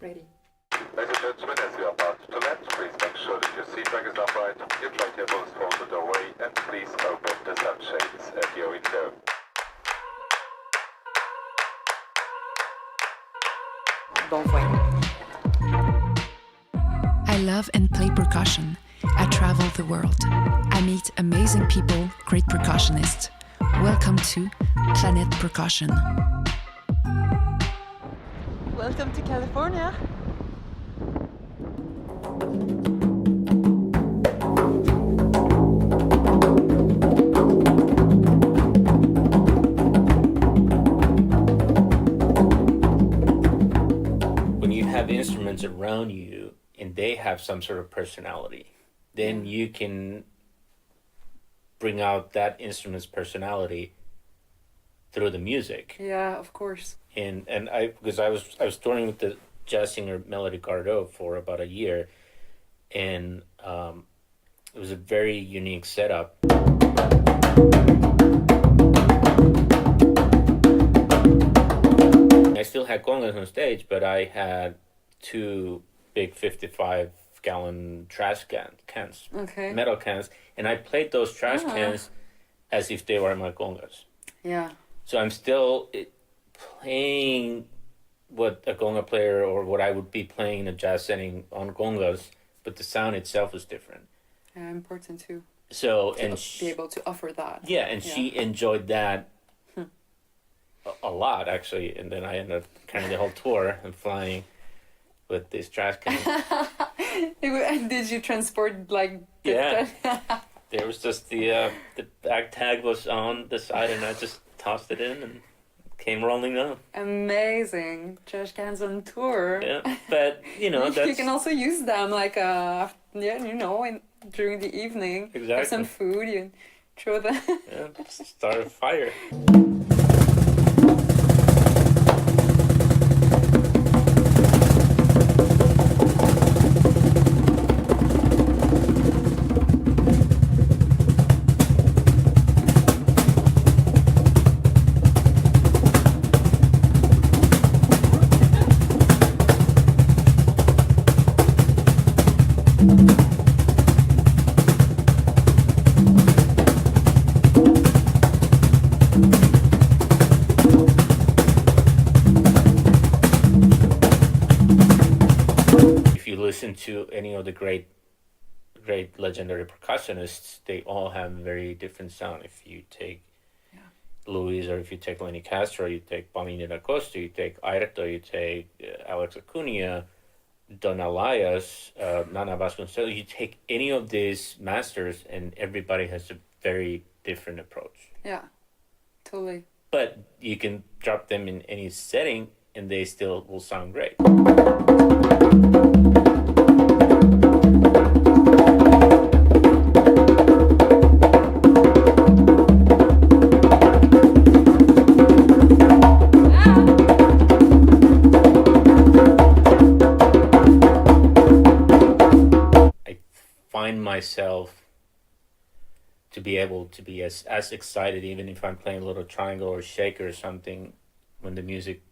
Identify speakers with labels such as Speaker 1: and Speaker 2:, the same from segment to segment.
Speaker 1: Ready.
Speaker 2: Ladies and gentlemen, as you are about to land, please make sure that your seat back is upright, your tray table is folded away, and please open the sunshades at your window.
Speaker 1: Bonjour.
Speaker 3: I love and play percussion. I travel the world. I meet amazing people, great percussionists. Welcome to Planet Percussion.
Speaker 1: Welcome to California.
Speaker 4: When you have instruments around you and they have some sort of personality, then you can bring out that instrument's personality through the music.
Speaker 1: Yeah, of course.
Speaker 4: And I because I was touring with the jazz singer Melody Gardot for about a year, and it was a very unique setup. I still had congas on stage, but I had two big 55-gallon trash cans,
Speaker 1: Okay.
Speaker 4: metal cans, and I played those trash cans as if they were my congas.
Speaker 1: Yeah.
Speaker 4: So I'm still playing what a conga player or what I would be playing in a jazz setting on congas, but the sound itself is different.
Speaker 1: Yeah, important too.
Speaker 4: So
Speaker 1: To be able to offer that.
Speaker 4: yeah, and she enjoyed that a lot actually, and then I ended up carrying the whole tour and flying with these trash cans.
Speaker 1: Did you transport like?
Speaker 4: Yeah. There was just the back tag was on the side, and I just tossed it in and came rolling up.
Speaker 1: Amazing trash cans on tour.
Speaker 4: Yeah, but you know that's
Speaker 1: You can also use them like during the evening. Have
Speaker 4: Exactly.
Speaker 1: some food. You throw them.
Speaker 4: yeah, start a fire. If you listen to any of the great legendary percussionists, they all have very different sound. If you take Louis, or if you take Lenny Castro, you take Paulina da Costa, you take Airto, you take Alex Acuna, Don Alias, Nana Vasconcelos, you take any of these masters, and everybody has a very different approach.
Speaker 1: Yeah, totally.
Speaker 4: But you can drop them in any setting, and they still will sound great. I find myself to be able to be as excited, even if I'm playing a little triangle or shaker or something, when the music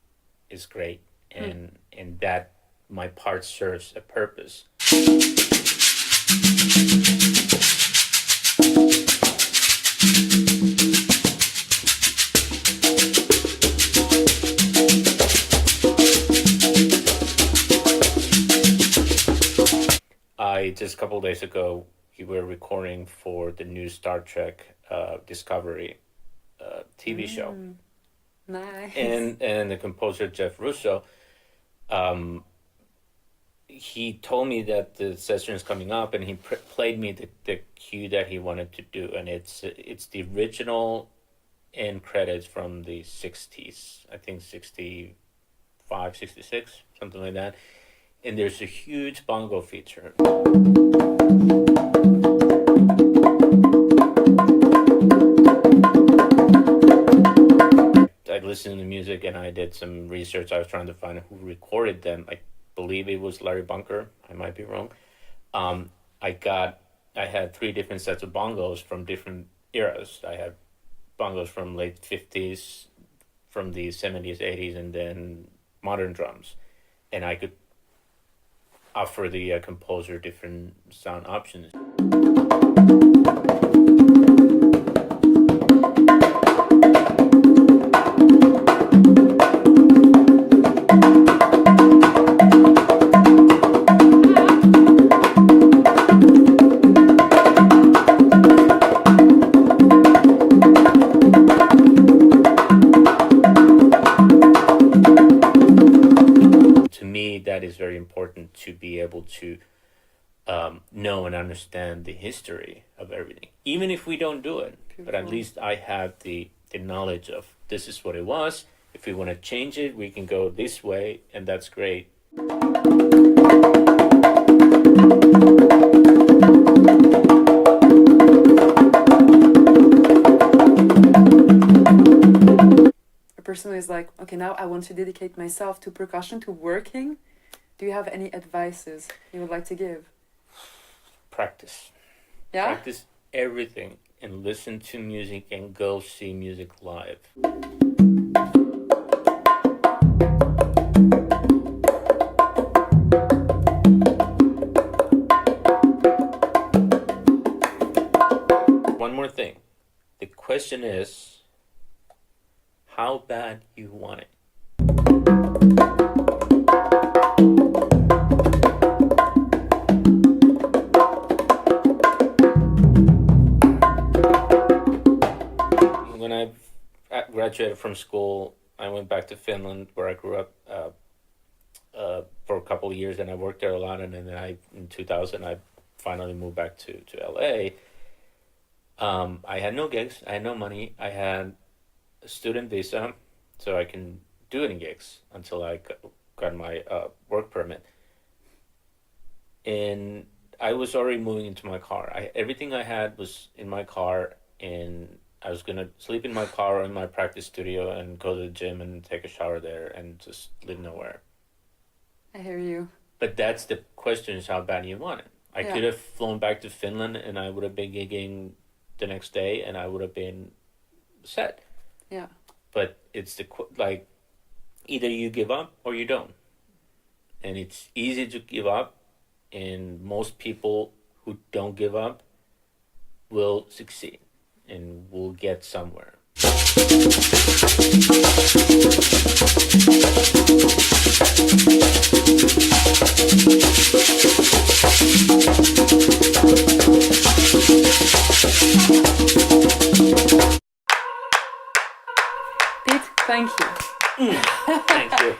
Speaker 4: is great and that my part serves a purpose. I just a couple of days ago, we were recording for the new Star Trek Discovery TV show.
Speaker 1: Nice.
Speaker 4: And the composer Jeff Russo, he told me that the session is coming up, and he played me the cue that he wanted to do, and it's the original end credits from the 60s, I think 65, 66, something like that, and there's a huge bongo feature. I listened to the music and I did some research. I was trying to find who recorded them. I believe it was Larry Bunker. I might be wrong. I had three different sets of bongos from different eras. I had bongos from late 50s, from the 70s, 80s, and then modern drums. And I could offer the composer different sound options. To me, that is very important, to be able to know and understand the history of everything, even if we don't do it. But at
Speaker 1: Beautiful.
Speaker 4: least I have the knowledge of this is what it was. If we want to change it, we can go this way, and that's great.
Speaker 1: A person who is like, okay, now I want to dedicate myself to percussion, to working. Do you have any advices you would like to give?
Speaker 4: Practice.
Speaker 1: Yeah?
Speaker 4: Practice everything and listen to music and go see music live. One more thing. The question is how bad you want it. When I graduated from school, I went back to Finland, where I grew up, for a couple of years, and I worked there a lot. And then in 2000, I finally moved back to LA. I had no gigs. I had no money. I had a student visa, so I can do any gigs until I got my work permit. And I was already moving into my car. Everything I had was in my car, and I was gonna sleep in my car or in my practice studio and go to the gym and take a shower there and just live nowhere.
Speaker 1: I hear you.
Speaker 4: But that's the question, is how bad you want it. I
Speaker 1: Yeah.
Speaker 4: could have flown back to Finland and I would have been gigging the next day and I would have been set.
Speaker 1: Yeah.
Speaker 4: But it's like, either you give up or you don't. And it's easy to give up, and most people who don't give up will succeed and will get somewhere.
Speaker 1: Pete, thank you.
Speaker 4: Thank you.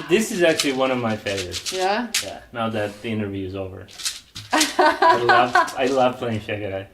Speaker 4: This is actually one of my favorites.
Speaker 1: Yeah?
Speaker 4: Yeah. Now that the interview is over, I love playing Shaggy.